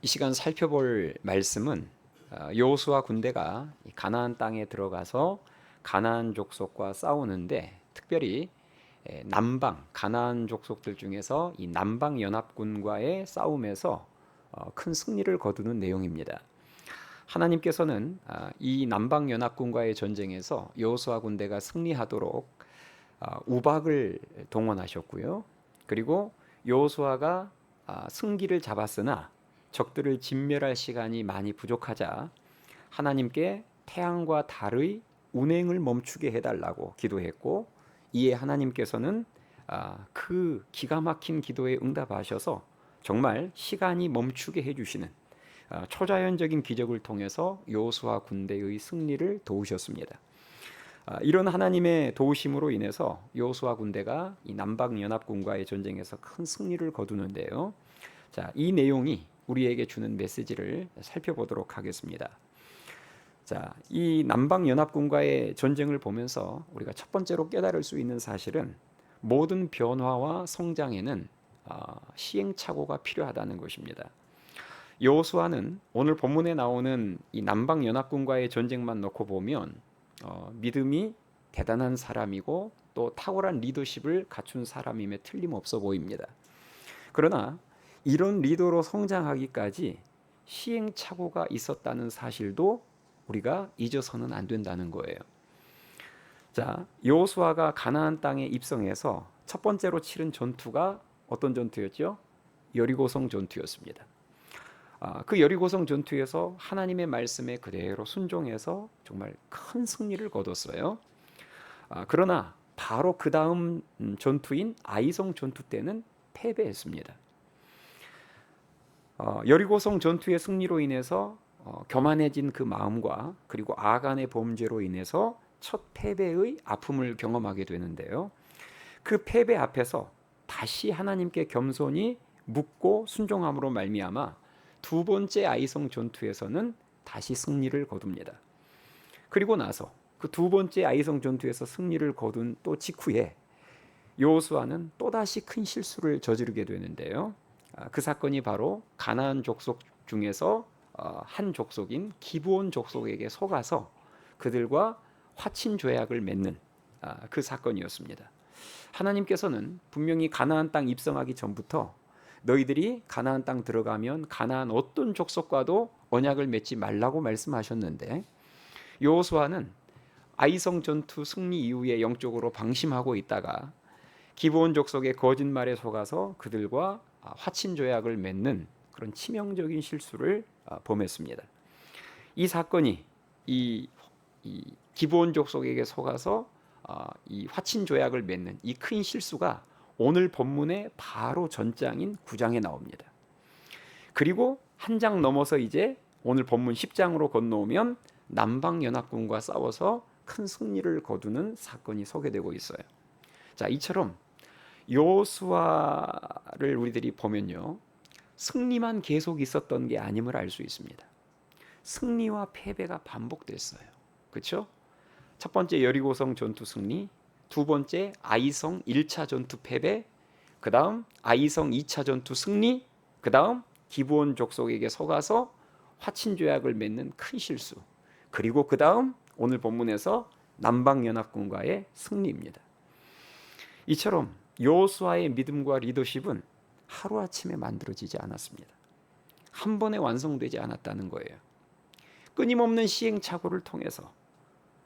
이 시간 살펴볼 말씀은 여호수아 군대가 가나안 땅에 들어가서 가나안 족속과 싸우는데 특별히 남방 가나안 족속들 중에서 이 남방 연합군과의 싸움에서 큰 승리를 거두는 내용입니다. 하나님께서는 이 남방 연합군과의 전쟁에서 여호수아 군대가 승리하도록 우박을 동원하셨고요. 그리고 여호수아가 승기를 잡았으나 적들을 진멸할 시간이 많이 부족하자 하나님께 태양과 달의 운행을 멈추게 해달라고 기도했고, 이에 하나님께서는 그 기가 막힌 기도에 응답하셔서 정말 시간이 멈추게 해주시는 초자연적인 기적을 통해서 여호수아 군대의 승리를 도우셨습니다. 이런 하나님의 도우심으로 인해서 여호수아 군대가 이 남방 연합군과의 전쟁에서 큰 승리를 거두는데요. 자, 이 내용이 우리에게 주는 메시지를 살펴보도록 하겠습니다. 자, 이 남방 연합군과의 전쟁을 보면서 우리가 첫 번째로 깨달을 수 있는 사실은 모든 변화와 성장에는 시행착오가 필요하다는 것입니다. 여호수아는 오늘 본문에 나오는 이 남방 연합군과의 전쟁만 놓고 보면 믿음이 대단한 사람이고 또 탁월한 리더십을 갖춘 사람임에 틀림없어 보입니다. 그러나 이런 리더로 성장하기까지 시행착오가 있었다는 사실도 우리가 잊어서는 안 된다는 거예요. 자, 여호수아가 가나안 땅에 입성해서 첫 번째로 치른 전투가 어떤 전투였죠? 여리고성 전투였습니다. 그 여리고성 전투에서 하나님의 말씀에 그대로 순종해서 정말 큰 승리를 거뒀어요. 그러나 바로 그 다음 전투인 아이성 전투 때는 패배했습니다. 여리고성 전투의 승리로 인해서 교만해진 그 마음과 그리고 아간의 범죄로 인해서 첫 패배의 아픔을 경험하게 되는데요. 그 패배 앞에서 다시 하나님께 겸손히 묻고 순종함으로 말미암아 두 번째 아이성 전투에서는 다시 승리를 거둡니다. 그리고 나서 그 두 번째 아이성 전투에서 승리를 거둔 또 직후에 여호수아는 또다시 큰 실수를 저지르게 되는데요. 그 사건이 바로 가나안 족속 중에서 한 족속인 기브온 족속에게 속아서 그들과 화친 조약을 맺는 그 사건이었습니다. 하나님께서는 분명히 가나안 땅 입성하기 전부터 너희들이 가나안 땅 들어가면 가나안 어떤 족속과도 언약을 맺지 말라고 말씀하셨는데, 여호수아는 아이성 전투 승리 이후에 영적으로 방심하고 있다가 기브온 족속의 거짓말에 속아서 그들과 화친 조약을 맺는 그런 치명적인 실수를 범했습니다. 이 사건이 이 기브온 족속에게 속아서 이 화친 조약을 맺는 이 큰 실수가 오늘 본문의 바로 전장인 9장에 나옵니다. 그리고 한 장 넘어서 이제 오늘 본문 10장으로 건너오면 남방연합군과 싸워서 큰 승리를 거두는 사건이 소개되고 있어요. 자, 이처럼 여호수아를 우리들이 보면요, 승리만 계속 있었던 게 아님을 알 수 있습니다. 승리와 패배가 반복됐어요. 그렇죠? 첫 번째 여리고성 전투 승리, 두 번째 아이성 1차 전투 패배, 그 다음 아이성 2차 전투 승리, 그 다음 기브온 족속에게 속아서 화친조약을 맺는 큰 실수, 그리고 그 다음 오늘 본문에서 남방연합군과의 승리입니다. 이처럼 여호수아의 믿음과 리더십은 하루아침에 만들어지지 않았습니다. 한 번에 완성되지 않았다는 거예요. 끊임없는 시행착오를 통해서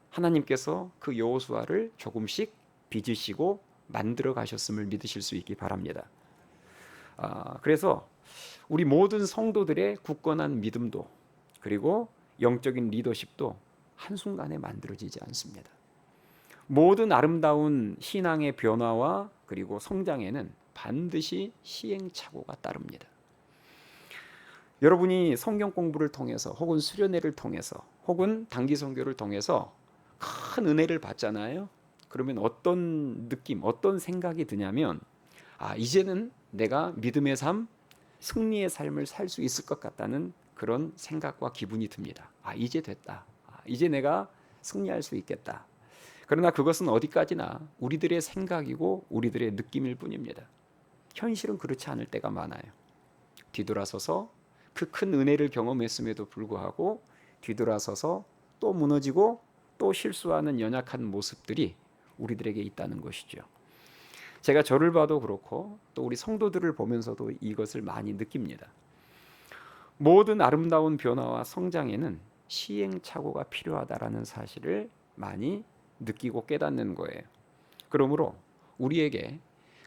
하나님께서 그 여호수아를 조금씩 빚으시고 만들어 가셨음을 믿으실 수 있기 바랍니다. 그래서 우리 모든 성도들의 굳건한 믿음도 그리고 영적인 리더십도 한순간에 만들어지지 않습니다. 모든 아름다운 신앙의 변화와 그리고 성장에는 반드시 시행착오가 따릅니다. 여러분이 성경 공부를 통해서 혹은 수련회를 통해서 혹은 단기 선교를 통해서 큰 은혜를 받잖아요. 그러면 어떤 느낌, 어떤 생각이 드냐면 이제는 내가 믿음의 삶, 승리의 삶을 살 수 있을 것 같다는 그런 생각과 기분이 듭니다. 이제 됐다. 이제 내가 승리할 수 있겠다. 그러나 그것은 어디까지나 우리들의 생각이고 우리들의 느낌일 뿐입니다. 현실은 그렇지 않을 때가 많아요. 뒤돌아서서 그 큰 은혜를 경험했음에도 불구하고 뒤돌아서서 또 무너지고 또 실수하는 연약한 모습들이 우리들에게 있다는 것이죠. 제가 저를 봐도 그렇고 또 우리 성도들을 보면서도 이것을 많이 느낍니다. 모든 아름다운 변화와 성장에는 시행착오가 필요하다라는 사실을 많이 느끼고 깨닫는 거예요. 그러므로 우리에게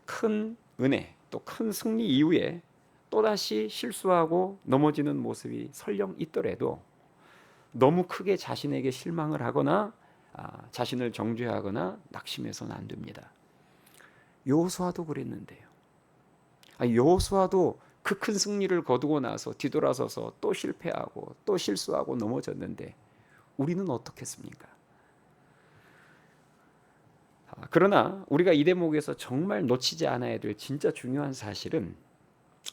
큰 은혜 또 큰 승리 이후에 또다시 실수하고 넘어지는 모습이 설령 있더라도 너무 크게 자신에게 실망을 하거나 자신을 정죄하거나 낙심해서는 안 됩니다. 여호수아도 그랬는데요. 여호수아도 그 큰 승리를 거두고 나서 뒤돌아서서 또 실패하고 또 실수하고 넘어졌는데 우리는 어떻겠습니까? 그러나 우리가 이 대목에서 정말 놓치지 않아야 될 진짜 중요한 사실은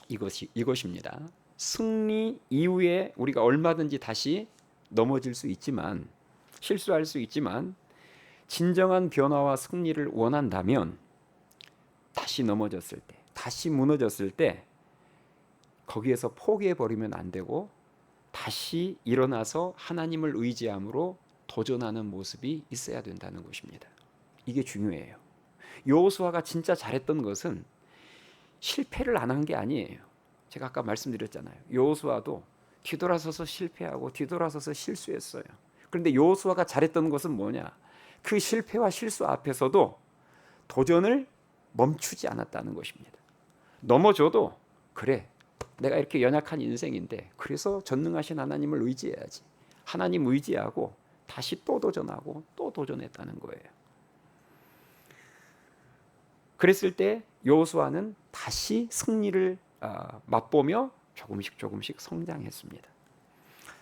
이것입니다. 승리 이후에 우리가 얼마든지 다시 넘어질 수 있지만 실수할 수 있지만 진정한 변화와 승리를 원한다면 다시 넘어졌을 때 다시 무너졌을 때 거기에서 포기해버리면 안 되고 다시 일어나서 하나님을 의지함으로 도전하는 모습이 있어야 된다는 것입니다. 이게 중요해요. 여호수아가 진짜 잘했던 것은 실패를 안 한 게 아니에요. 제가 아까 말씀드렸잖아요. 여호수아도 뒤돌아서서 실패하고 뒤돌아서서 실수했어요. 그런데 여호수아가 잘했던 것은 뭐냐? 그 실패와 실수 앞에서도 도전을 멈추지 않았다는 것입니다. 넘어져도 그래, 내가 이렇게 연약한 인생인데 그래서 전능하신 하나님을 의지해야지. 하나님 의지하고 다시 또 도전하고 또 도전했다는 거예요. 그랬을 때 여호수아는 다시 승리를 맛보며 조금씩 성장했습니다.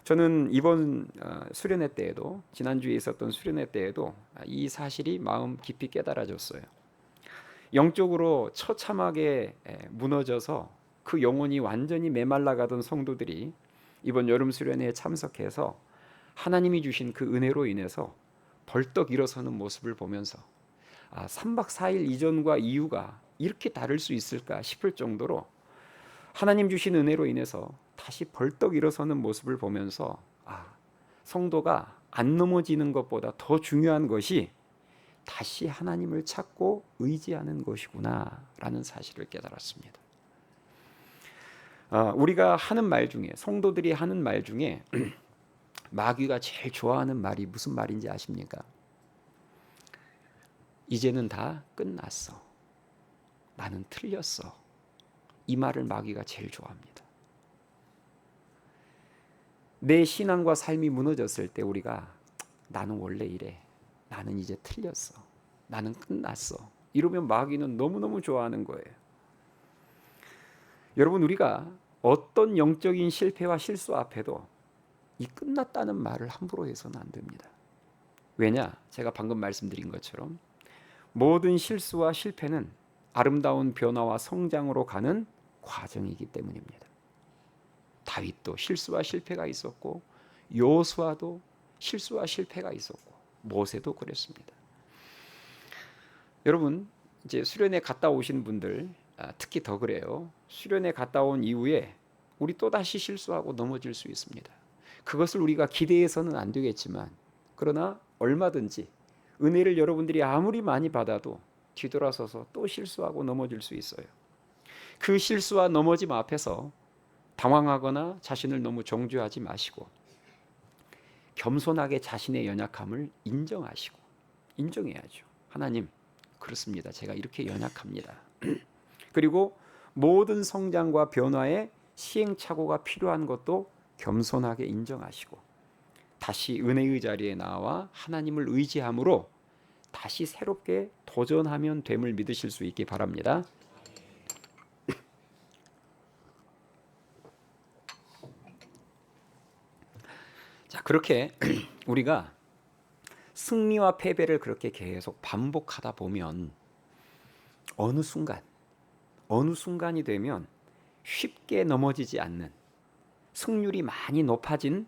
저는 이번 수련회 때에도 지난주에 있었던 수련회 때에도 이 사실이 마음 깊이 깨달아졌어요. 영적으로 처참하게 무너져서 그 영혼이 완전히 메말라가던 성도들이 이번 여름 수련회에 참석해서 하나님이 주신 그 은혜로 인해서 벌떡 일어서는 모습을 보면서 3박 4일 이전과 이후가 이렇게 다를 수 있을까 싶을 정도로 하나님 주신 은혜로 인해서 다시 벌떡 일어서는 모습을 보면서 성도가 안 넘어지는 것보다 더 중요한 것이 다시 하나님을 찾고 의지하는 것이구나 라는 사실을 깨달았습니다. 우리가 하는 말 중에 성도들이 하는 말 중에 마귀가 제일 좋아하는 말이 무슨 말인지 아십니까? 이제는 다 끝났어. 나는 틀렸어. 이 말을 마귀가 제일 좋아합니다. 내 신앙과 삶이 무너졌을 때 우리가 나는 원래 이래. 나는 이제 틀렸어. 나는 끝났어. 이러면 마귀는 너무너무 좋아하는 거예요. 여러분, 우리가 어떤 영적인 실패와 실수 앞에도 이 끝났다는 말을 함부로 해서는 안 됩니다. 왜냐? 제가 방금 말씀드린 것처럼 모든 실수와 실패는 아름다운 변화와 성장으로 가는 과정이기 때문입니다. 다윗도 실수와 실패가 있었고 여호수아도 실수와 실패가 있었고 모세도 그랬습니다. 여러분, 이제 수련회 갔다 오신 분들 특히 더 그래요. 수련회 갔다 온 이후에 우리 또다시 실수하고 넘어질 수 있습니다. 그것을 우리가 기대해서는 안 되겠지만 그러나 얼마든지 은혜를 여러분들이 아무리 많이 받아도 뒤돌아서서 또 실수하고 넘어질 수 있어요. 그 실수와 넘어짐 앞에서 당황하거나 자신을 너무 정죄하지 마시고 겸손하게 자신의 연약함을 인정하시고 인정해야죠. 하나님, 그렇습니다. 제가 이렇게 연약합니다. 그리고 모든 성장과 변화에 시행착오가 필요한 것도 겸손하게 인정하시고 다시 은혜의 자리에 나와 하나님을 의지함으로 다시 새롭게 도전하면 됨을 믿으실 수 있기 바랍니다. 자, 그렇게 우리가 승리와 패배를 그렇게 계속 반복하다 보면 어느 순간이 되면 쉽게 넘어지지 않는 승률이 많이 높아진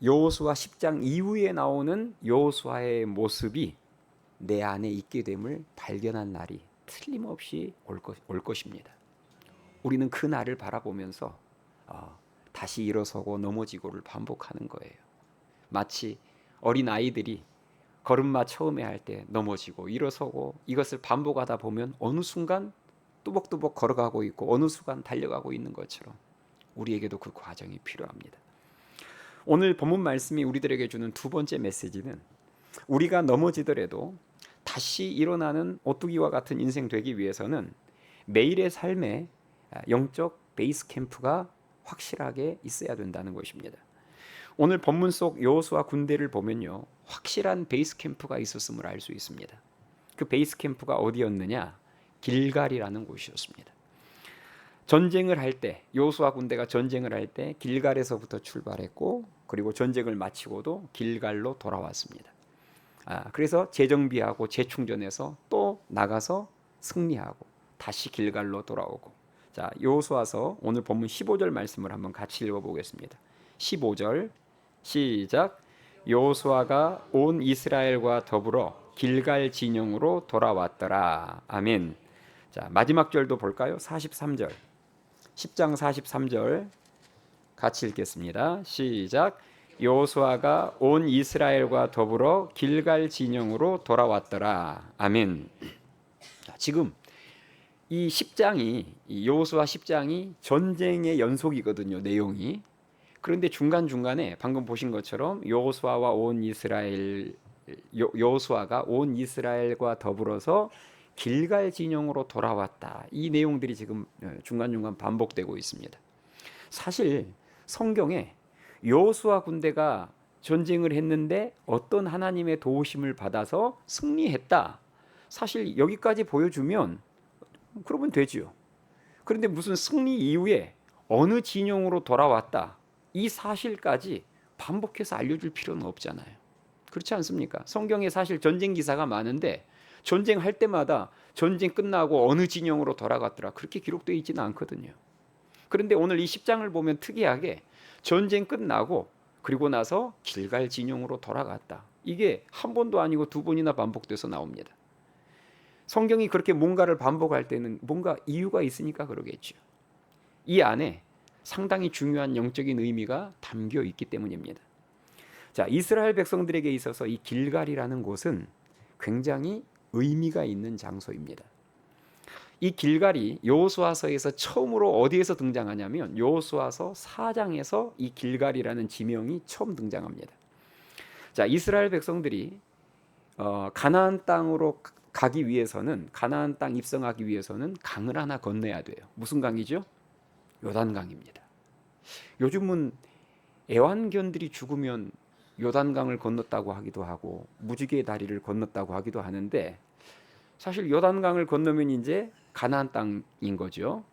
여호수아 10장 이후에 나오는 여호수아의 모습이 내 안에 있게 됨을 발견한 날이 틀림없이 올 것입니다. 우리는 그 날을 바라보면서 다시 일어서고 넘어지고를 반복하는 거예요. 마치 어린 아이들이 걸음마 처음에 할 때 넘어지고 일어서고 이것을 반복하다 보면 어느 순간 뚜벅뚜벅 걸어가고 있고 어느 순간 달려가고 있는 것처럼 우리에게도 그 과정이 필요합니다. 오늘 본문 말씀이 우리들에게 주는 두 번째 메시지는 우리가 넘어지더라도 다시 일어나는 오뚜기와 같은 인생 되기 위해서는 매일의 삶에 영적 베이스 캠프가 확실하게 있어야 된다는 것입니다. 오늘 본문 속 여호수아 군대를 보면요, 확실한 베이스 캠프가 있었음을 알 수 있습니다. 그 베이스 캠프가 어디였느냐? 길갈이라는 곳이었습니다. 전쟁을 할 때, 여호수아 군대가 전쟁을 할 때 길갈에서부터 출발했고, 그리고 전쟁을 마치고도 길갈로 돌아왔습니다. 그래서 재정비하고 재충전해서 또 나가서 승리하고 다시 길갈로 돌아오고. 자, 여호수아서 오늘 본문 15절 말씀을 한번 같이 읽어보겠습니다. 15절 시작. 여호수아가 온 이스라엘과 더불어 길갈 진영으로 돌아왔더라. 아멘. 자, 마지막 절도 볼까요? 43절. 10장 43절 같이 읽겠습니다. 시작. 여호수아가 온 이스라엘과 더불어 길갈 진영으로 돌아왔더라. 아멘. 자, 지금 이 10장이 이 여호수아 10장이 전쟁의 연속이거든요, 내용이. 그런데 중간중간에 방금 보신 것처럼 여호수아가 온 이스라엘과 더불어서 길갈 진영으로 돌아왔다. 이 내용들이 지금 중간중간 반복되고 있습니다. 사실 성경에 여호수아 군대가 전쟁을 했는데 어떤 하나님의 도우심을 받아서 승리했다. 사실 여기까지 보여주면 그러면 되지요. 그런데 무슨 승리 이후에 어느 진영으로 돌아왔다. 이 사실까지 반복해서 알려줄 필요는 없잖아요. 그렇지 않습니까? 성경에 사실 전쟁 기사가 많은데 전쟁할 때마다 전쟁 끝나고 어느 진영으로 돌아갔더라 그렇게 기록되어 있지는 않거든요. 그런데 오늘 이 10장을 보면 특이하게 전쟁 끝나고 그리고 나서 길갈 진영으로 돌아갔다. 이게 한 번도 아니고 두 번이나 반복돼서 나옵니다. 성경이 그렇게 뭔가를 반복할 때는 뭔가 이유가 있으니까 그러겠죠. 이 안에 상당히 중요한 영적인 의미가 담겨 있기 때문입니다. 자, 이스라엘 백성들에게 있어서 이 길갈이라는 곳은 굉장히 의미가 있는 장소입니다. 이 길갈이 여호수아서에서 처음으로 어디에서 등장하냐면 여호수아서 4장에서 이 길갈이라는 지명이 처음 등장합니다. 자, 이스라엘 백성들이 가나안 땅으로 가기 위해서는 가나안 땅 입성하기 위해서는 강을 하나 건너야 돼요. 무슨 강이죠? 요단강입니다. 요즘은 애완견들이 죽으면 요단강을 건넜다고 하기도 하고 무지개의 다리를 건넜다고 하기도 하는데 사실 요단강을 건너면 이제 가나안 땅인 거죠.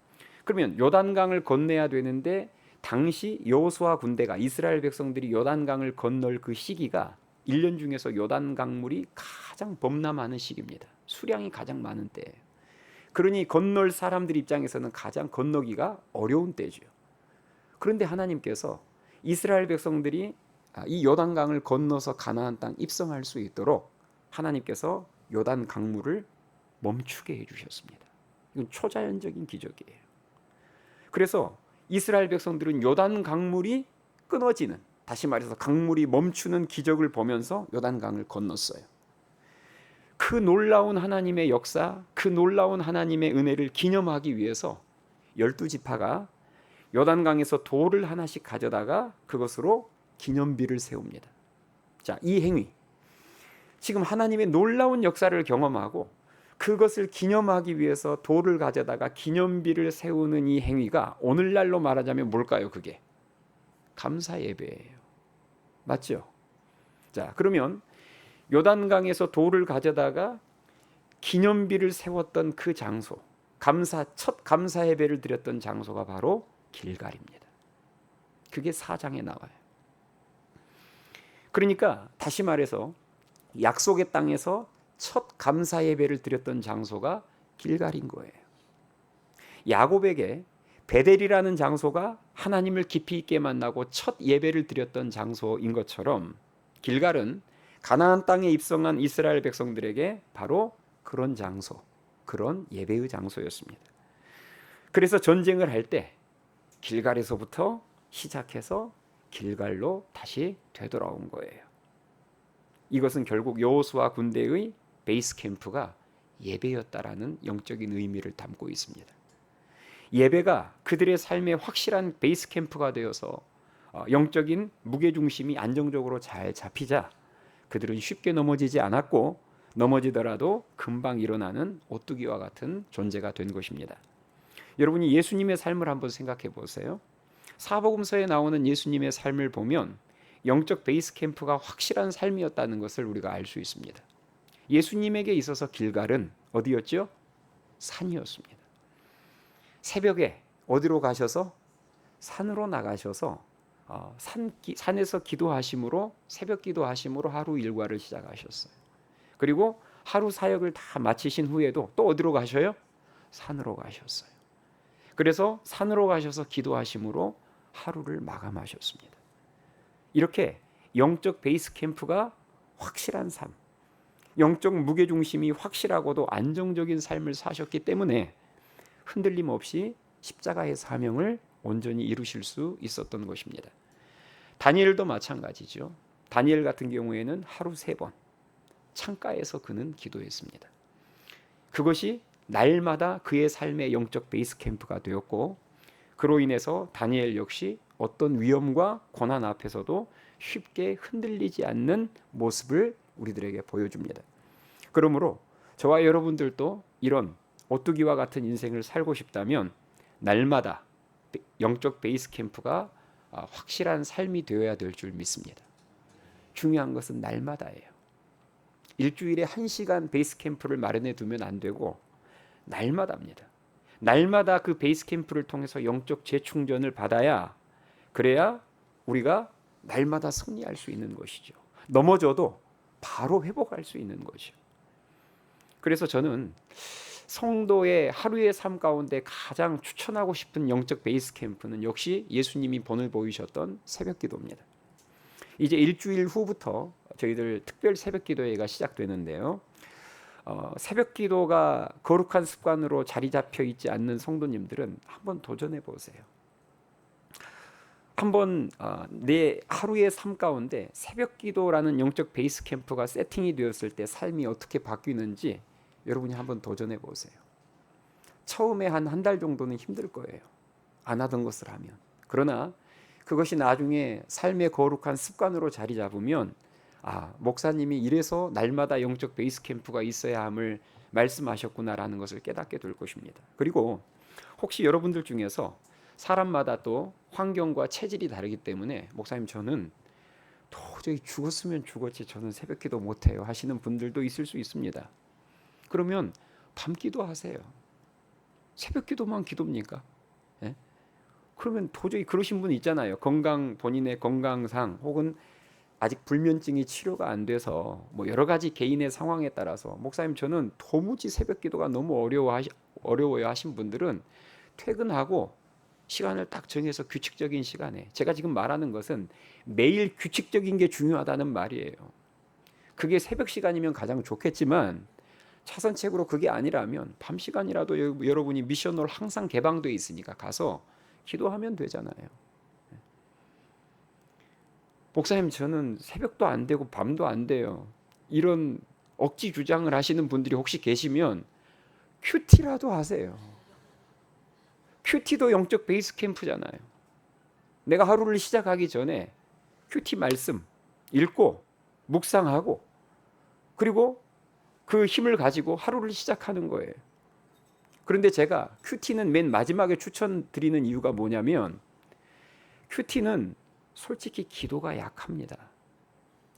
그러면 요단강을 건너야 되는데 당시 여호수아 군대가 이스라엘 백성들이 요단강을 건널 그 시기가 1년 중에서 요단강물이 가장 범람하는 시기입니다. 수량이 가장 많은 때예요. 그러니 건널 사람들 입장에서는 가장 건너기가 어려운 때죠. 그런데 하나님께서 이스라엘 백성들이 이 요단강을 건너서 가나안 땅 입성할 수 있도록 하나님께서 요단 강물을 멈추게 해주셨습니다. 이건 초자연적인 기적이에요. 그래서 이스라엘 백성들은 요단 강물이 끊어지는, 다시 말해서 강물이 멈추는 기적을 보면서 요단강을 건넜어요. 그 놀라운 하나님의 역사, 그 놀라운 하나님의 은혜를 기념하기 위해서 12지파가 요단강에서 돌을 하나씩 가져다가 그것으로 기념비를 세웁니다. 자, 이 행위, 지금 하나님의 놀라운 역사를 경험하고 그것을 기념하기 위해서 돌을 가져다가 기념비를 세우는 이 행위가 오늘날로 말하자면 뭘까요? 그게 감사 예배예요. 맞죠? 자, 그러면 요단강에서 돌을 가져다가 기념비를 세웠던 그 장소, 첫 감사 예배를 드렸던 장소가 바로 길갈입니다. 그게 4장에 나와요. 그러니까 다시 말해서 약속의 땅에서 첫 감사 예배를 드렸던 장소가 길갈인 거예요. 야곱에게 베델이라는 장소가 하나님을 깊이 있게 만나고 첫 예배를 드렸던 장소인 것처럼 길갈은 가나안 땅에 입성한 이스라엘 백성들에게 바로 그런 장소, 그런 예배의 장소였습니다. 그래서 전쟁을 할 때 길갈에서부터 시작해서 길갈로 다시 되돌아온 거예요. 이것은 결국 여호수아 군대의 베이스 캠프가 예배였다라는 영적인 의미를 담고 있습니다. 예배가 그들의 삶의 확실한 베이스 캠프가 되어서 영적인 무게중심이 안정적으로 잘 잡히자 그들은 쉽게 넘어지지 않았고 넘어지더라도 금방 일어나는 오뚜기와 같은 존재가 된 것입니다. 여러분이 예수님의 삶을 한번 생각해 보세요. 사복음서에 나오는 예수님의 삶을 보면 영적 베이스 캠프가 확실한 삶이었다는 것을 우리가 알 수 있습니다. 예수님에게 있어서 길갈은 어디였죠? 산이었습니다. 새벽에 어디로 가셔서? 산으로 나가셔서 산에서 기도하심으로 새벽 기도하심으로 하루 일과를 시작하셨어요. 그리고 하루 사역을 다 마치신 후에도 또 어디로 가셔요? 산으로 가셨어요. 그래서 산으로 가셔서 기도하심으로 하루를 마감하셨습니다. 이렇게 영적 베이스 캠프가 확실한 삶, 영적 무게중심이 확실하고도 안정적인 삶을 사셨기 때문에 흔들림 없이 십자가의 사명을 온전히 이루실 수 있었던 것입니다. 다니엘도 마찬가지죠. 다니엘 같은 경우에는 하루 3번 창가에서 그는 기도했습니다. 그것이 날마다 그의 삶의 영적 베이스 캠프가 되었고 그로 인해서 다니엘 역시 어떤 위험과 고난 앞에서도 쉽게 흔들리지 않는 모습을 우리들에게 보여줍니다. 그러므로 저와 여러분들도 이런 오뚜기와 같은 인생을 살고 싶다면 날마다 영적 베이스 캠프가 확실한 삶이 되어야 될 줄 믿습니다. 중요한 것은 날마다예요. 일주일에 1시간 베이스 캠프를 마련해 두면 안 되고 날마다입니다. 날마다 그 베이스 캠프를 통해서 영적 재충전을 받아야 그래야 우리가 날마다 승리할 수 있는 것이죠. 넘어져도 바로 회복할 수 있는 것이죠. 그래서 저는 성도의 하루의 삶 가운데 가장 추천하고 싶은 영적 베이스 캠프는 역시 예수님이 본을 보이셨던 새벽 기도입니다. 이제 일주일 후부터 저희들 특별 새벽 기도회가 시작되는데요. 새벽 기도가 거룩한 습관으로 자리 잡혀 있지 않는 성도님들은 한번 도전해 보세요. 한번 내 하루의 삶 가운데 새벽 기도라는 영적 베이스 캠프가 세팅이 되었을 때 삶이 어떻게 바뀌는지 여러분이 한번 도전해 보세요. 처음에 한 달 정도는 힘들 거예요. 안 하던 것을 하면. 그러나 그것이 나중에 삶의 거룩한 습관으로 자리 잡으면 목사님이 이래서 날마다 영적 베이스 캠프가 있어야 함을 말씀하셨구나라는 것을 깨닫게 될 것입니다. 그리고 혹시 여러분들 중에서 사람마다 또 환경과 체질이 다르기 때문에 목사님 저는 도저히 죽었으면 죽었지 저는 새벽 기도 못해요 하시는 분들도 있을 수 있습니다. 그러면 밤 기도하세요. 새벽 기도만 기도입니까? 예? 그러면 도저히 그러신 분 있잖아요. 본인의 건강상 혹은 아직 불면증이 치료가 안 돼서 뭐 여러 가지 개인의 상황에 따라서 목사님 저는 도무지 새벽 기도가 너무 어려워요 하신 분들은 퇴근하고 시간을 딱 정해서 규칙적인 시간에 제가 지금 말하는 것은 매일 규칙적인 게 중요하다는 말이에요. 그게 새벽 시간이면 가장 좋겠지만 차선책으로 그게 아니라면 밤 시간이라도 여러분이 미션홀 항상 개방되어 있으니까 가서 기도하면 되잖아요. 목사님 저는 새벽도 안 되고 밤도 안 돼요. 이런 억지 주장을 하시는 분들이 혹시 계시면 큐티라도 하세요. 큐티도 영적 베이스 캠프잖아요. 내가 하루를 시작하기 전에 큐티 말씀 읽고 묵상하고 그리고 그 힘을 가지고 하루를 시작하는 거예요. 그런데 제가 큐티는 맨 마지막에 추천드리는 이유가 뭐냐면 큐티는 솔직히 기도가 약합니다.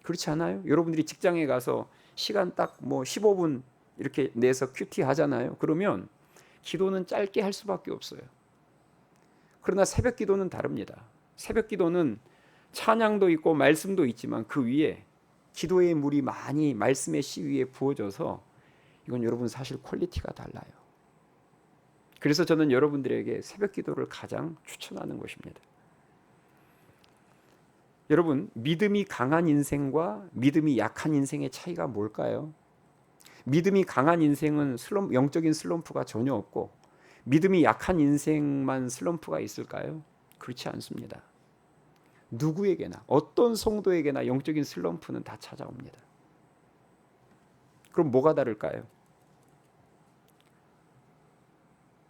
그렇지 않아요? 여러분들이 직장에 가서 시간 딱 15분 이렇게 내서 큐티 하잖아요. 그러면 기도는 짧게 할 수밖에 없어요. 그러나 새벽 기도는 다릅니다. 새벽 기도는 찬양도 있고 말씀도 있지만 그 위에 기도의 물이 많이 말씀의 씨 위에 부어져서 이건 여러분 사실 퀄리티가 달라요. 그래서 저는 여러분들에게 새벽 기도를 가장 추천하는 것입니다. 여러분 믿음이 강한 인생과 믿음이 약한 인생의 차이가 뭘까요? 믿음이 강한 인생은 영적인 슬럼프가 전혀 없고 믿음이 약한 인생만 슬럼프가 있을까요? 그렇지 않습니다. 누구에게나 어떤 성도에게나 영적인 슬럼프는 다 찾아옵니다. 그럼 뭐가 다를까요?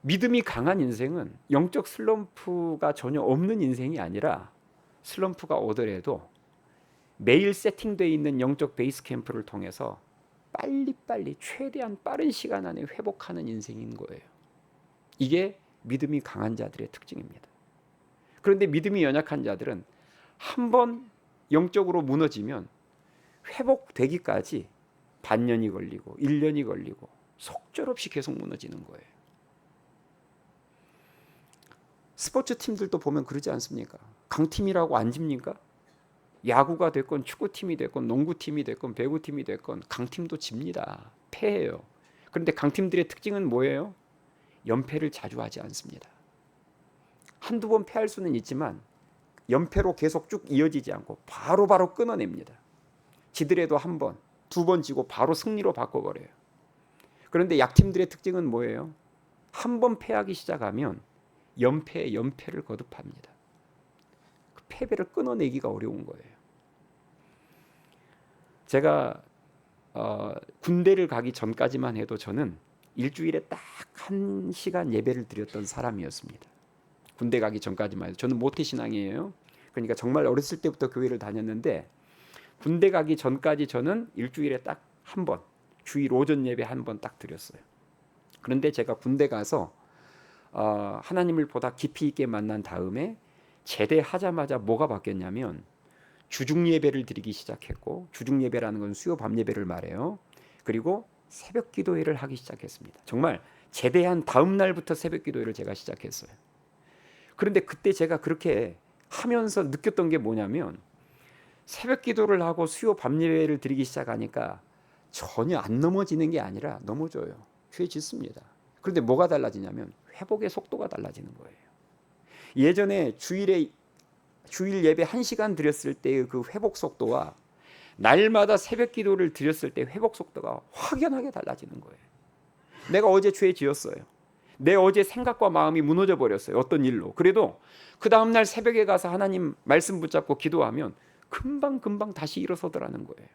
믿음이 강한 인생은 영적 슬럼프가 전혀 없는 인생이 아니라 슬럼프가 오더라도 매일 세팅되어 있는 영적 베이스 캠프를 통해서 빨리빨리 최대한 빠른 시간 안에 회복하는 인생인 거예요. 이게 믿음이 강한 자들의 특징입니다. 그런데 믿음이 연약한 자들은 한번 영적으로 무너지면 회복되기까지 반년이 걸리고 1년이 걸리고 속절없이 계속 무너지는 거예요. 스포츠 팀들도 보면 그러지 않습니까? 강팀이라고 안 집니까? 야구가 됐건 축구팀이 됐건 농구팀이 됐건 배구팀이 됐건 강팀도 집니다. 패해요. 그런데 강팀들의 특징은 뭐예요? 연패를 자주 하지 않습니다. 한두 번 패할 수는 있지만 연패로 계속 쭉 이어지지 않고 바로바로 끊어냅니다. 지더라도 한 번, 두 번 지고 바로 승리로 바꿔버려요. 그런데 약팀들의 특징은 뭐예요? 한 번 패하기 시작하면 연패에 연패를 거듭합니다. 그 패배를 끊어내기가 어려운 거예요. 제가 군대를 가기 전까지만 해도 저는 일주일에 딱 1시간 예배를 드렸던 사람이었습니다. 군대 가기 전까지만 해도 저는 모태신앙이에요. 그러니까 정말 어렸을 때부터 교회를 다녔는데 군대 가기 전까지 저는 일주일에 딱 한 번, 주일 오전 예배 한 번 딱 드렸어요. 그런데 제가 군대 가서 하나님을 보다 깊이 있게 만난 다음에 제대하자마자 뭐가 바뀌었냐면 주중 예배를 드리기 시작했고, 주중 예배라는 건 수요 밤 예배를 말해요. 그리고 새벽 기도회를 하기 시작했습니다. 정말 제대한 다음 날부터 새벽 기도회를 제가 시작했어요. 그런데 그때 제가 그렇게 하면서 느꼈던 게 뭐냐면 새벽 기도를 하고 수요 밤 예배를 드리기 시작하니까 전혀 안 넘어지는 게 아니라 넘어져요. 죄짓습니다. 그런데 뭐가 달라지냐면 회복의 속도가 달라지는 거예요. 예전에 주일 예배 1시간 드렸을 때의 그 회복 속도와 날마다 새벽 기도를 드렸을 때 회복 속도가 확연하게 달라지는 거예요. 내가 어제 죄 지었어요. 내 어제 생각과 마음이 무너져 버렸어요. 어떤 일로. 그래도 그 다음날 새벽에 가서 하나님 말씀 붙잡고 기도하면 금방 다시 일어서더라는 거예요.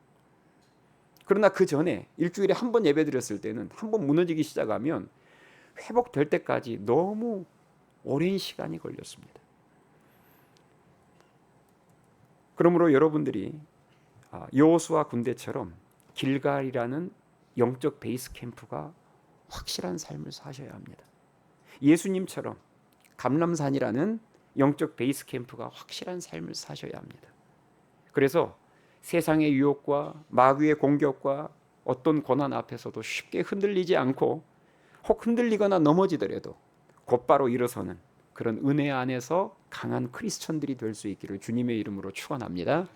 그러나 그 전에 일주일에 한 번 예배 드렸을 때는 한 번 무너지기 시작하면 회복될 때까지 너무 오랜 시간이 걸렸습니다. 그러므로 여러분들이 여호수아 군대처럼 길갈이라는 영적 베이스 캠프가 확실한 삶을 사셔야 합니다. 예수님처럼 감람산이라는 영적 베이스 캠프가 확실한 삶을 사셔야 합니다. 그래서 세상의 유혹과 마귀의 공격과 어떤 고난 앞에서도 쉽게 흔들리지 않고 혹 흔들리거나 넘어지더라도 곧바로 일어서는 그런 은혜 안에서 강한 크리스천들이 될 수 있기를 주님의 이름으로 축원합니다.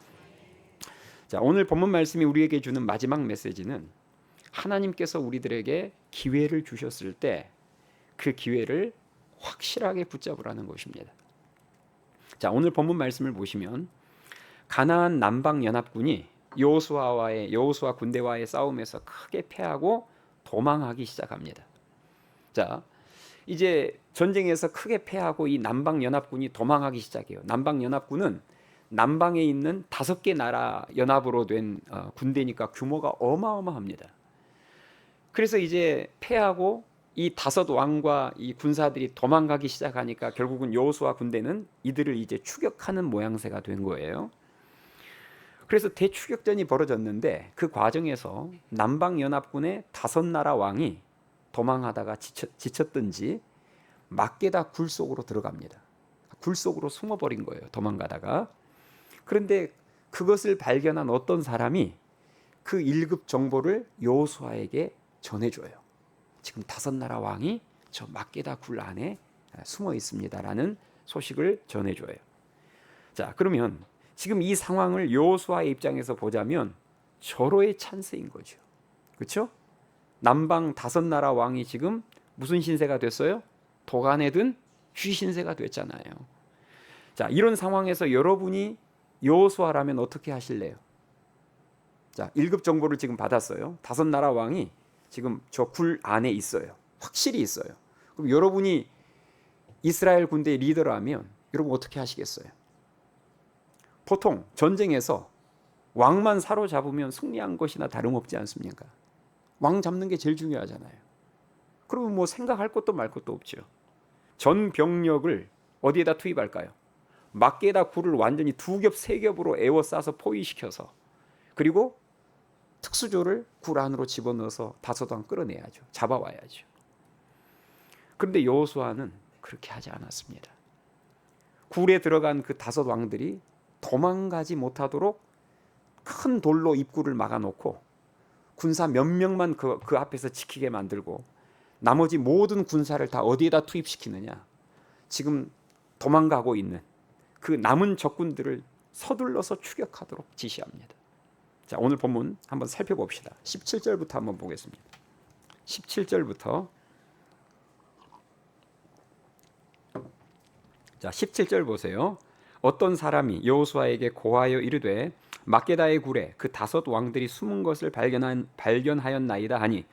자, 오늘 본문 말씀이 우리에게 주는 마지막 메시지는 하나님께서 우리들에게 기회를 주셨을 때 그 기회를 확실하게 붙잡으라는 것입니다. 자, 오늘 본문 말씀을 보시면 가나안 남방 연합군이 여호수아 군대와의 싸움에서 크게 패하고 도망하기 시작합니다. 자, 이제 전쟁에서 크게 패하고 이 남방 연합군이 도망하기 시작해요. 남방 연합군은 남방에 있는 5개 나라 연합으로 된 군대니까 규모가 어마어마합니다. 그래서 이제 패하고 이 5 왕과 이 군사들이 도망가기 시작하니까 결국은 여호수아 군대는 이들을 이제 추격하는 모양새가 된 거예요. 그래서 대추격전이 벌어졌는데 그 과정에서 남방 연합군의 5 나라 왕이 도망하다가 지쳤든지 막게다 굴 속으로 들어갑니다. 굴 속으로 숨어버린 거예요. 도망가다가. 그런데 그것을 발견한 어떤 사람이 그 1급 정보를 여호수아에게 전해줘요. 지금 5 나라 왕이 저 막게다 굴 안에 숨어 있습니다라는 소식을 전해줘요. 자, 그러면 지금 이 상황을 여호수아의 입장에서 보자면 절호의 찬스인 거죠. 그렇죠? 남방 5 나라 왕이 지금 무슨 신세가 됐어요? 도간에 든 쥐 신세가 됐잖아요. 자, 이런 상황에서 여러분이 여호수아라면 어떻게 하실래요? 자, 1급 정보를 지금 받았어요. 5 나라 왕이 지금 저 굴 안에 있어요. 확실히 있어요. 그럼 여러분이 이스라엘 군대의 리더라면 여러분 어떻게 하시겠어요? 보통 전쟁에서 왕만 사로잡으면 승리한 것이나 다름없지 않습니까? 왕 잡는 게 제일 중요하잖아요. 그러면 뭐 생각할 것도 말 것도 없죠. 전 병력을 어디에다 투입할까요? 막개에다 굴을 완전히 두 겹, 세 겹으로 에워싸서 포위시켜서, 그리고 특수조를 굴 안으로 집어넣어서 다섯 왕 끌어내야죠. 잡아와야죠. 그런데 여호수아는 그렇게 하지 않았습니다. 굴에 들어간 그 다섯 왕들이 도망가지 못하도록 큰 돌로 입구를 막아놓고 군사 몇 명만 그 앞에서 지키게 만들고, 나머지 모든 군사를 다 어디에다 투입시키느냐? 지금 도망가고 있는 그 남은 적군들을 서둘러서 추격하도록 지시합니다. 자, 오늘 본문 한번 살펴봅시다. 17절부터 한번 보겠습니다. 17절부터. 자, 17절 보세요. 어떤 사람이 여호수아에게 고하여 이르되 막게다의 굴에 그 다섯 왕들이 숨은 것을 발견하였나이다 하니,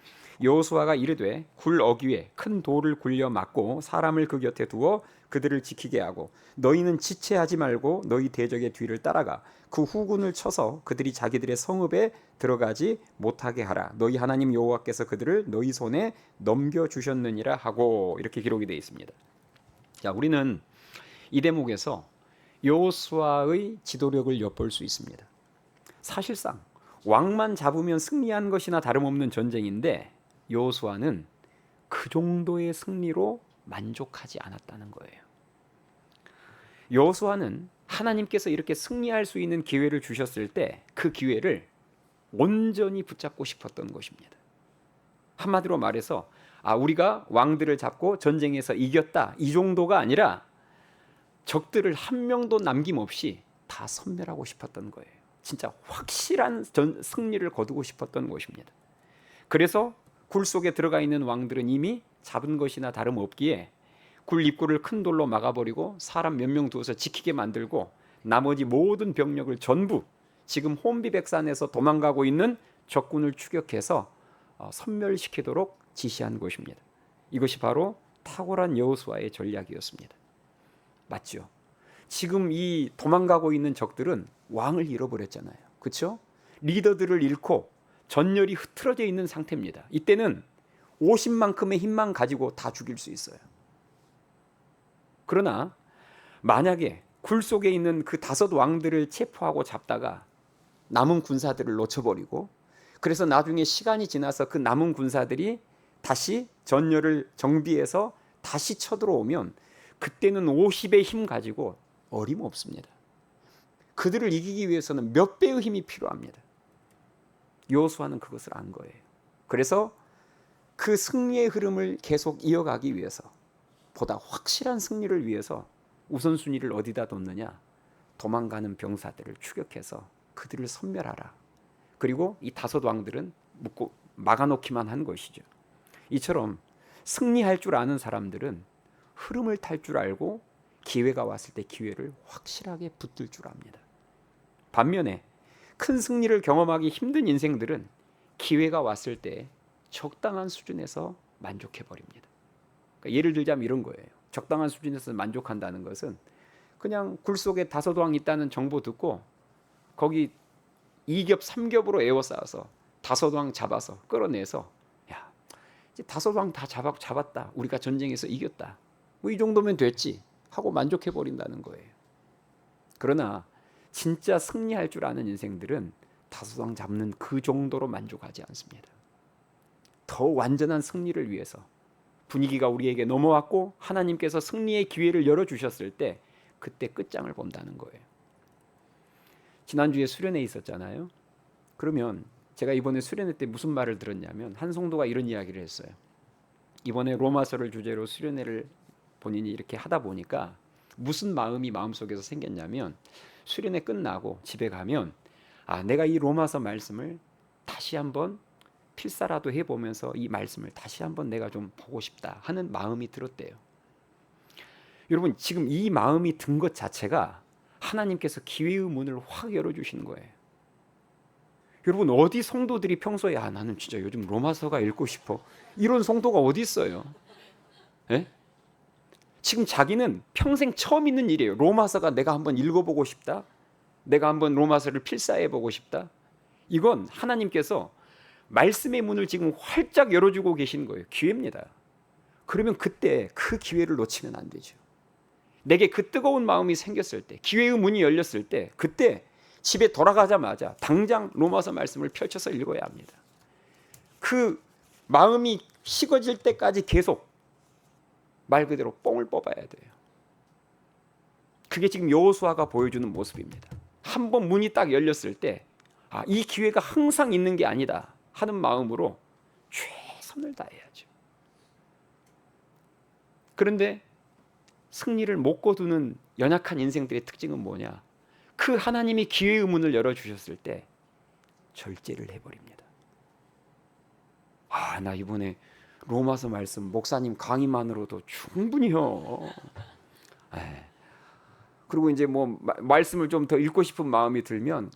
여호수아가 이르되 굴 어귀에 큰 돌을 굴려 막고 사람을 그 곁에 두어 그들을 지키게 하고, 너희는 지체하지 말고 너희 대적의 뒤를 따라가 그 후군을 쳐서 그들이 자기들의 성읍에 들어가지 못하게 하라. 너희 하나님 여호와께서 그들을 너희 손에 넘겨주셨느니라 하고, 이렇게 기록이 되어 있습니다. 자, 우리는 이 대목에서 여호수아의 지도력을 엿볼 수 있습니다. 사실상 왕만 잡으면 승리한 것이나 다름없는 전쟁인데 여호수아는 그 정도의 승리로 만족하지 않았다는 거예요. 여호수아는 하나님께서 이렇게 승리할 수 있는 기회를 주셨을 때 그 기회를 온전히 붙잡고 싶었던 것입니다. 한마디로 말해서 우리가 왕들을 잡고 전쟁에서 이겼다, 이 정도가 아니라 적들을 한 명도 남김없이 다 섬멸하고 싶었던 거예요. 진짜 확실한 승리를 거두고 싶었던 것입니다. 그래서 굴 속에 들어가 있는 왕들은 이미 잡은 것이나 다름없기에 굴 입구를 큰 돌로 막아버리고 사람 몇 명 두어서 지키게 만들고, 나머지 모든 병력을 전부 지금 혼비백산에서 도망가고 있는 적군을 추격해서 섬멸시키도록 지시한 것입니다. 이것이 바로 탁월한 여호수아의 전략이었습니다. 맞죠? 지금 이 도망가고 있는 적들은 왕을 잃어버렸잖아요. 그렇죠? 리더들을 잃고 전열이 흐트러져 있는 상태입니다. 이때는 50만큼의 힘만 가지고 다 죽일 수 있어요. 그러나 만약에 굴 속에 있는 그 다섯 왕들을 체포하고 잡다가 남은 군사들을 놓쳐버리고, 그래서 나중에 시간이 지나서 그 남은 군사들이 다시 전열을 정비해서 다시 쳐들어오면 그때는 50의 힘 가지고 어림없습니다. 그들을 이기기 위해서는 몇 배의 힘이 필요합니다. 여호수아는 그것을 안 거예요. 그래서 그 승리의 흐름을 계속 이어가기 위해서, 보다 확실한 승리를 위해서 우선순위를 어디다 뒀느냐? 도망가는 병사들을 추격해서 그들을 섬멸하라. 그리고 이 다섯 왕들은 묶고 막아놓기만 한 것이죠. 이처럼 승리할 줄 아는 사람들은 흐름을 탈 줄 알고 기회가 왔을 때 기회를 확실하게 붙들 줄 압니다. 반면에 큰 승리를 경험하기 힘든 인생들은 기회가 왔을 때 적당한 수준에서 만족해버립니다. 그러니까 예를 들자면 이런 거예요. 적당한 수준에서 만족한다는 것은 그냥 굴 속에 다섯 왕 있다는 정보 듣고 거기 2겹, 3겹으로 에워싸서 다섯 왕 잡아서 끌어내서, 야, 이제 다섯 왕 다 잡았다. 우리가 전쟁에서 이겼다. 뭐 이 정도면 됐지 하고 만족해버린다는 거예요. 그러나 진짜 승리할 줄 아는 인생들은 다섯 왕 잡는 그 정도로 만족하지 않습니다. 더 완전한 승리를 위해서 분위기가 우리에게 넘어왔고 하나님께서 승리의 기회를 열어주셨을 때 그때 끝장을 본다는 거예요. 지난주에 수련회 있었잖아요. 그러면 제가 이번에 수련회 때 무슨 말을 들었냐면, 한 성도가 이런 이야기를 했어요. 이번에 로마서를 주제로 수련회를 본인이 이렇게 하다 보니까 무슨 마음이 마음속에서 생겼냐면, 수련회 끝나고 집에 가면 내가 이 로마서 말씀을 다시 한번 필사라도 해보면서 이 말씀을 다시 한번 내가 좀 보고 싶다 하는 마음이 들었대요. 여러분, 지금 이 마음이 든 것 자체가 하나님께서 기회의 문을 확 열어주시는 거예요. 여러분, 어디 성도들이 평소에 나는 진짜 요즘 로마서가 읽고 싶어, 이런 성도가 어디 있어요? 예? 지금 자기는 평생 처음 있는 일이에요. 로마서가 내가 한번 읽어보고 싶다. 내가 한번 로마서를 필사해보고 싶다. 이건 하나님께서 말씀의 문을 지금 활짝 열어주고 계신 거예요. 기회입니다. 그러면 그때 그 기회를 놓치면 안 되죠. 내게 그 뜨거운 마음이 생겼을 때, 기회의 문이 열렸을 때, 그때 집에 돌아가자마자 당장 로마서 말씀을 펼쳐서 읽어야 합니다. 그 마음이 식어질 때까지 계속 말 그대로 뽕을 뽑아야 돼요. 그게 지금 여호수아가 보여주는 모습입니다. 한번 문이 딱 열렸을 때, 이 기회가 항상 있는 게 아니다 하는 마음으로 최선을 다해야죠. 그런데 승리를 못 거두는 연약한 인생들의 특징은 뭐냐? 그 하나님이 기회의 문을 열어주셨을 때 절제를 해버립니다. 나 이번에 로마서 말씀 목사님 강의만으로도 충분히요. 그리고 이제 뭐 말씀을 좀 더 읽고 싶은 마음이 들면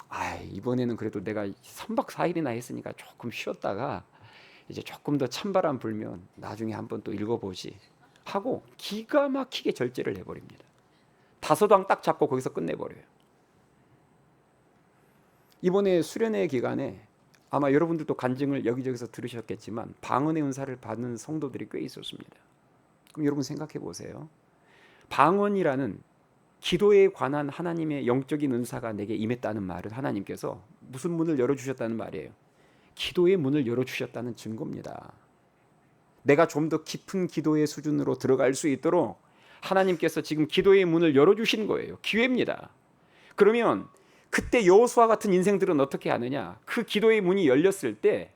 이번에는 그래도 내가 3박 4일이나 했으니까 조금 쉬었다가 이제 조금 더 찬바람 불면 나중에 한번 또 읽어보지 하고 기가 막히게 절제를 해버립니다. 다소당 딱 잡고 거기서 끝내버려요. 이번에 수련회 기간에 아마 여러분들도 간증을 여기저기서 들으셨겠지만 방언의 은사를 받는 성도들이 꽤 있었습니다. 그럼 여러분 생각해 보세요. 방언이라는 기도에 관한 하나님의 영적인 은사가 내게 임했다는 말은 하나님께서 무슨 문을 열어주셨다는 말이에요? 기도의 문을 열어주셨다는 증거입니다. 내가 좀 더 깊은 기도의 수준으로 들어갈 수 있도록 하나님께서 지금 기도의 문을 열어주신 거예요. 기회입니다. 그러면 그때 여호수아 같은 인생들은 어떻게 하느냐? 그 기도의 문이 열렸을 때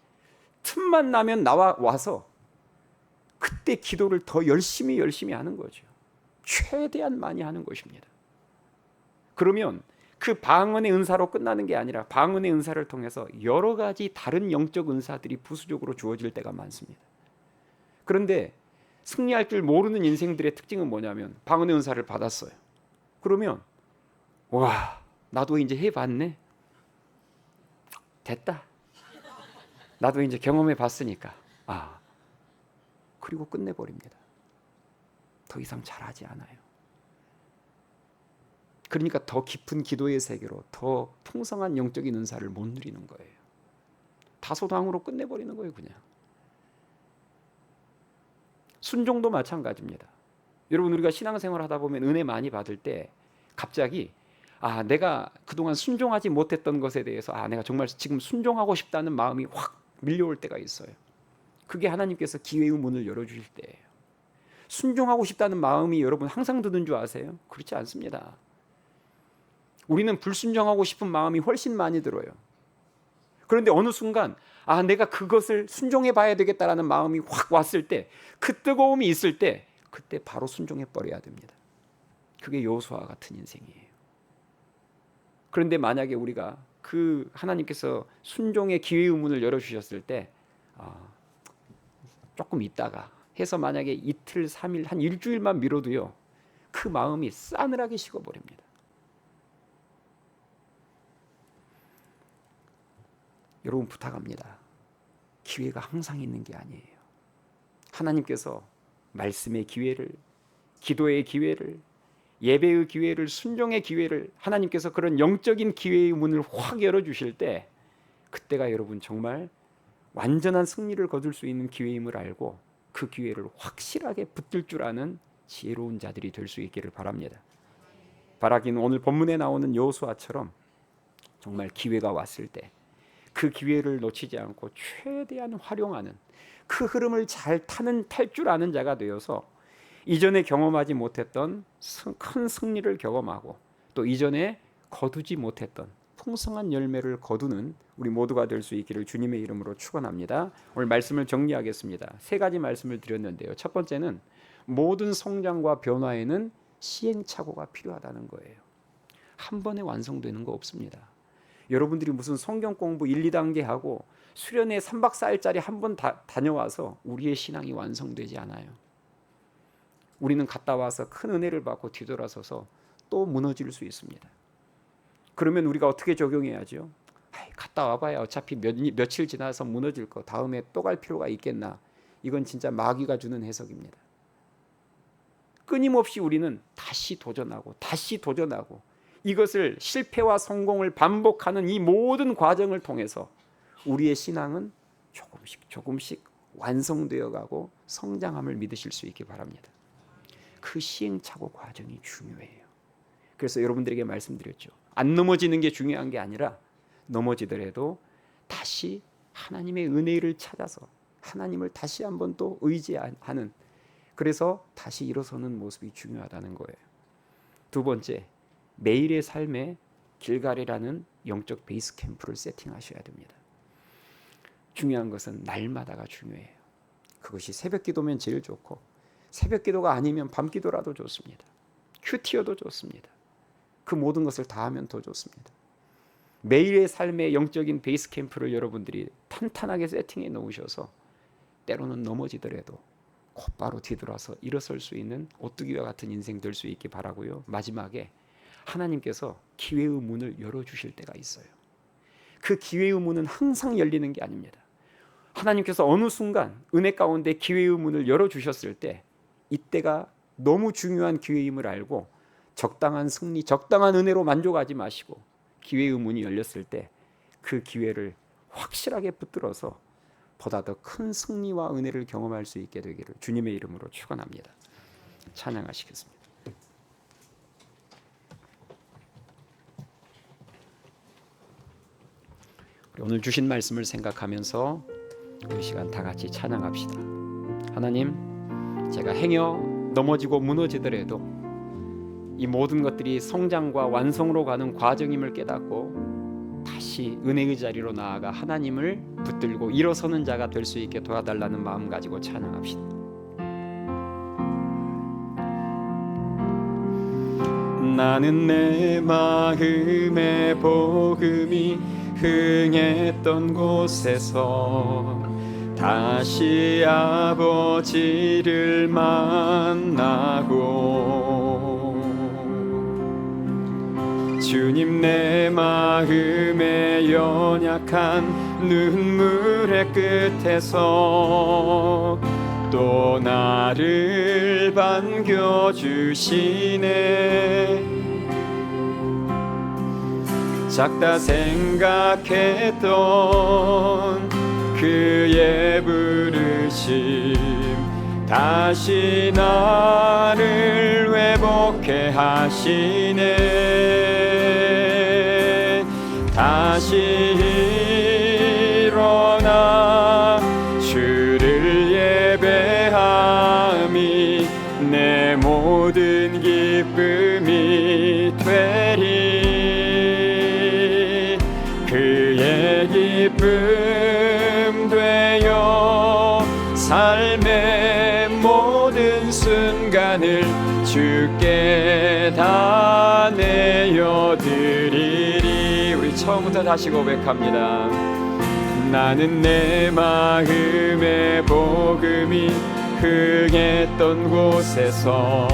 틈만 나면 와서 그때 기도를 더 열심히 하는 거죠. 최대한 많이 하는 것입니다. 그러면 그 방언의 은사로 끝나는 게 아니라 방언의 은사를 통해서 여러 가지 다른 영적 은사들이 부수적으로 주어질 때가 많습니다. 그런데 승리할 줄 모르는 인생들의 특징은 뭐냐면 방언의 은사를 받았어요. 그러면 나도 이제 해봤네. 됐다. 나도 이제 경험해 봤으니까. 그리고 끝내버립니다. 더 이상 잘하지 않아요. 그러니까 더 깊은 기도의 세계로 더 풍성한 영적인 은사를 못 누리는 거예요. 다소당으로 끝내버리는 거예요, 그냥. 순종도 마찬가지입니다. 여러분, 우리가 신앙생활 하다 보면 은혜 많이 받을 때 갑자기 내가 그동안 순종하지 못했던 것에 대해서 내가 정말 지금 순종하고 싶다는 마음이 확 밀려올 때가 있어요. 그게 하나님께서 기회의 문을 열어주실 때예요. 순종하고 싶다는 마음이 여러분 항상 드는 줄 아세요? 그렇지 않습니다. 우리는 불순종하고 싶은 마음이 훨씬 많이 들어요. 그런데 어느 순간 내가 그것을 순종해 봐야 되겠다라는 마음이 확 왔을 때, 그 뜨거움이 있을 때 그때 바로 순종해 버려야 됩니다. 그게 여호수아와 같은 인생이에요. 그런데 만약에 우리가 그 하나님께서 순종의 기회의 문을 열어주셨을 때 조금 있다가 해서 만약에 이틀, 3일, 한 일주일만 미뤄도요, 그 마음이 싸늘하게 식어버립니다. 여러분 부탁합니다. 기회가 항상 있는 게 아니에요. 하나님께서 말씀의 기회를, 기도의 기회를, 예배의 기회를, 순종의 기회를, 하나님께서 그런 영적인 기회의 문을 확 열어주실 때 그때가 여러분 정말 완전한 승리를 거둘 수 있는 기회임을 알고 그 기회를 확실하게 붙들 줄 아는 지혜로운 자들이 될 수 있기를 바랍니다. 바라기는 오늘 본문에 나오는 여호수아처럼 정말 기회가 왔을 때 그 기회를 놓치지 않고 최대한 활용하는, 그 흐름을 잘 탈 줄 아는 자가 되어서 이전에 경험하지 못했던 큰 승리를 경험하고 또 이전에 거두지 못했던 풍성한 열매를 거두는 우리 모두가 될 수 있기를 주님의 이름으로 축원합니다. 오늘 말씀을 정리하겠습니다. 3가지 말씀을 드렸는데요. 첫 번째는 모든 성장과 변화에는 시행착오가 필요하다는 거예요. 한 번에 완성되는 거 없습니다. 여러분들이 무슨 성경 공부 1, 2단계 하고 수련회 3박 4일짜리 한 번 다녀와서 우리의 신앙이 완성되지 않아요. 우리는 갔다 와서 큰 은혜를 받고 뒤돌아서서 또 무너질 수 있습니다. 그러면 우리가 어떻게 적용해야죠? 갔다 와봐야 어차피 며칠 지나서 무너질 거, 다음에 또 갈 필요가 있겠나? 이건 진짜 마귀가 주는 해석입니다. 끊임없이 우리는 다시 도전하고 다시 도전하고 이것을 실패와 성공을 반복하는 이 모든 과정을 통해서 우리의 신앙은 조금씩 조금씩 완성되어 가고 성장함을 믿으실 수 있기 바랍니다. 그 시행착오 과정이 중요해요. 그래서 여러분들에게 말씀드렸죠. 안 넘어지는 게 중요한 게 아니라 넘어지더라도 다시 하나님의 은혜를 찾아서 하나님을 다시 한번 또 의지하는, 그래서 다시 일어서는 모습이 중요하다는 거예요. 두 번째, 매일의 삶에 길갈이라는 영적 베이스 캠프를 세팅하셔야 됩니다. 중요한 것은 날마다가 중요해요. 그것이 새벽 기도면 제일 좋고, 새벽 기도가 아니면 밤 기도라도 좋습니다. 큐티어도 좋습니다. 그 모든 것을 다 하면 더 좋습니다. 매일의 삶의 영적인 베이스 캠프를 여러분들이 탄탄하게 세팅해 놓으셔서 때로는 넘어지더라도 곧바로 뒤돌아서 일어설 수 있는 오뚜기와 같은 인생 될 수 있기 바라고요. 마지막에 하나님께서 기회의 문을 열어주실 때가 있어요. 그 기회의 문은 항상 열리는 게 아닙니다. 하나님께서 어느 순간 은혜 가운데 기회의 문을 열어주셨을 때, 이때가 너무 중요한 기회임을 알고 적당한 승리, 적당한 은혜로 만족하지 마시고 기회의 문이 열렸을 때 그 기회를 확실하게 붙들어서 보다 더 큰 승리와 은혜를 경험할 수 있게 되기를 주님의 이름으로 축원합니다. 찬양하시겠습니다. 오늘 주신 말씀을 생각하면서 우리 시간 다 같이 찬양합시다. 하나님, 제가 행여 넘어지고 무너지더라도 이 모든 것들이 성장과 완성으로 가는 과정임을 깨닫고 다시 은혜의 자리로 나아가 하나님을 붙들고 일어서는 자가 될 수 있게 도와달라는 마음 가지고 찬양합시다. 나는 내 마음의 복음이 흥했던 곳에서 다시 아버지를 만나고, 주님 내 마음의 연약한 눈물의 끝에서 또 나를 반겨주시네. 작다 생각했던 그의 부르심 다시 나를 회복해 하시네. 다시 일어나 주를 예배함이 내 모든 기쁨이 되리. 그의 기쁨 되어 삶의 모든 순간을 주께 다 내어드리리. 우리 처음부터 다시 고백합니다. 나는 내 마음의 복음이 흥했던 곳에서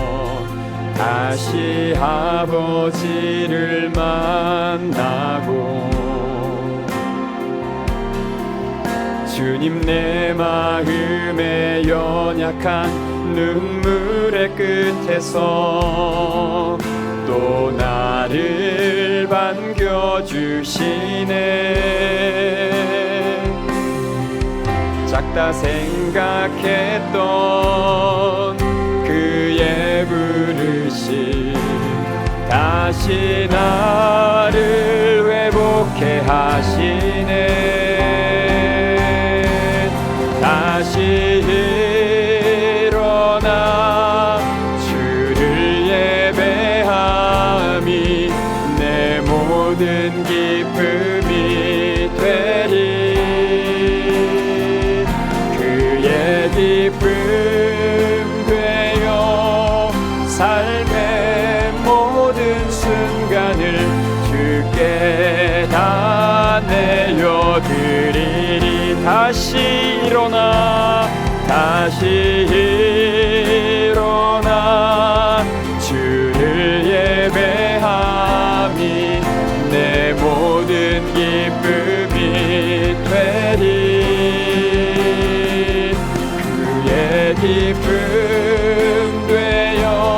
다시 아버지를 만나고, 주님 내 마음의 연약한 눈물의 끝에서 또 나를 반겨주시네. 작다 생각했던 그의 부르심 다시 나를 회복해 하시네. 다시 일어나 주를 예배함이 내 모든 기쁨이 되리. 그의 기쁨 되어 삶의 모든 순간을 주께 다 내어드리리. 다시 일어나 주를 예배함이 내 모든 기쁨이 되리. 그의 기쁨 되어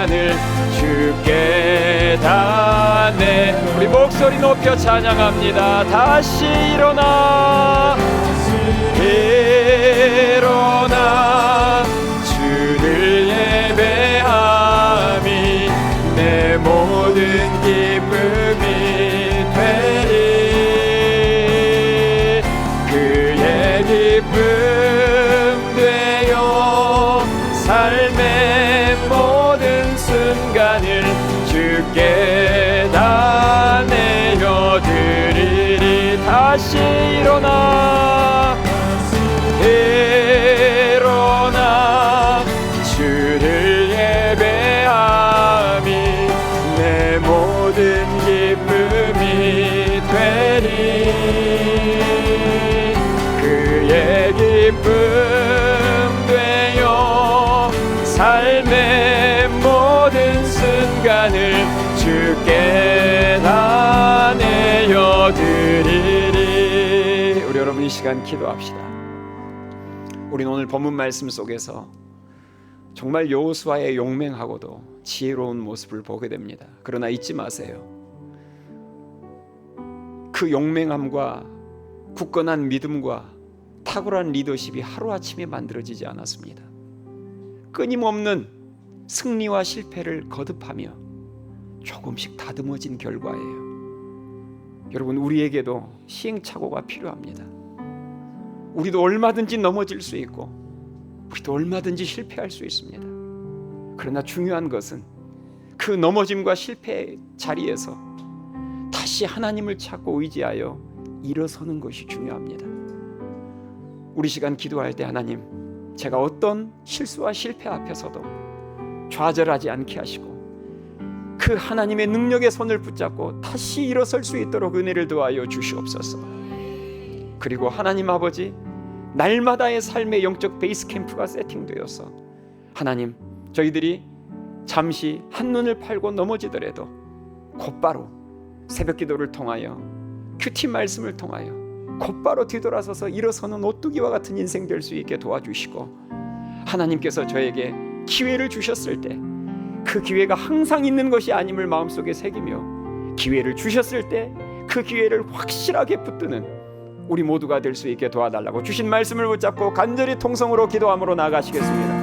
순간을 주께 다내. 우리 목소리 높여 찬양합니다. 다시 일어나 주를 예배함이 내 모든 기쁨이 되리. 그의 기쁨 되어 삶의 모든 순간을 주께 다 내어드리리. 다시 일어나 주를 예배함이 내 모든 기쁨이 되리. 그의 기쁨 되어 삶의 모든 순간을 주께 다 내어드리리. 우리 여러분 이 시간 기도합시다. 우리는 오늘 본문 말씀 속에서 정말 여호수아의 용맹하고도 지혜로운 모습을 보게 됩니다. 그러나 잊지 마세요. 그 용맹함과 굳건한 믿음과 탁월한 리더십이 하루아침에 만들어지지 않았습니다. 끊임없는 승리와 실패를 거듭하며 조금씩 다듬어진 결과예요. 여러분, 우리에게도 시행착오가 필요합니다. 우리도 얼마든지 넘어질 수 있고 우리도 얼마든지 실패할 수 있습니다. 그러나 중요한 것은 그 넘어짐과 실패의 자리에서 다시 하나님을 찾고 의지하여 일어서는 것이 중요합니다. 우리 시간 기도할 때 하나님, 제가 어떤 실수와 실패 앞에서도 좌절하지 않게 하시고 그 하나님의 능력의 손을 붙잡고 다시 일어설 수 있도록 은혜를 더하여 주시옵소서. 그리고 하나님 아버지, 날마다의 삶의 영적 베이스 캠프가 세팅되어서 하나님, 저희들이 잠시 한눈을 팔고 넘어지더라도 곧바로 새벽 기도를 통하여 큐티 말씀을 통하여 곧바로 뒤돌아서서 일어서는 오뚜기와 같은 인생 될 수 있게 도와주시고, 하나님께서 저에게 기회를 주셨을 때 그 기회가 항상 있는 것이 아님을 마음속에 새기며, 기회를 주셨을 때 그 기회를 확실하게 붙드는 우리 모두가 될 수 있게 도와달라고 주신 말씀을 붙잡고 간절히 통성으로 기도함으로 나아가시겠습니다.